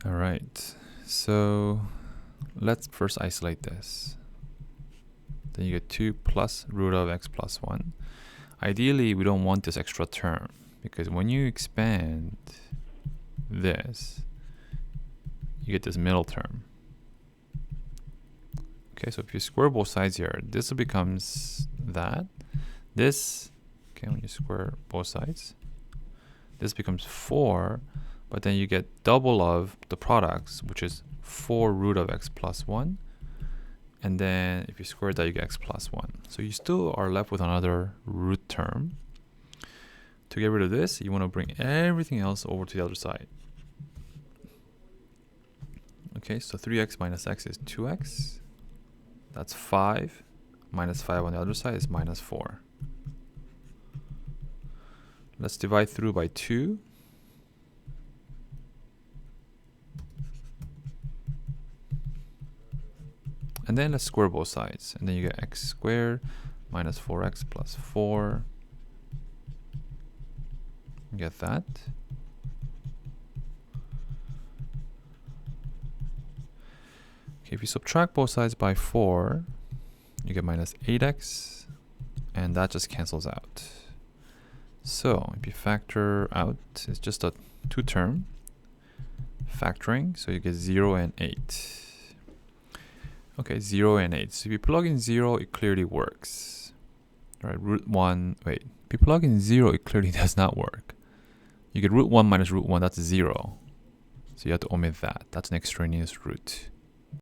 All right, so let's first isolate this. Then you get 2 plus root of x plus 1. Ideally, we don't want this extra term, because when you expand this, you get this middle term. Okay, so if you square both sides here, this becomes that. This, okay, when you square both sides, this becomes 4, but then you get double of the products, which is 4 root of x plus 1. And then if you square that, you get x plus 1. So you still are left with another root term. To get rid of this, you want to bring everything else over to the other side. Okay, so 3x minus x is 2x. That's 5. Minus 5 on the other side is minus 4. Let's divide through by 2. And then let's square both sides. And then you get x squared minus 4x plus 4. You get that. Okay, if you subtract both sides by 4, you get minus 8x. And that just cancels out. So if you factor out, it's just a 2-term factoring. So you get 0 and 8. Okay, 0 and 8. So if you plug in 0, it clearly works. All right, root 1, wait. If you plug in 0, it clearly does not work. You get root 1 minus root 1, that's 0. So you have to omit that. That's an extraneous root.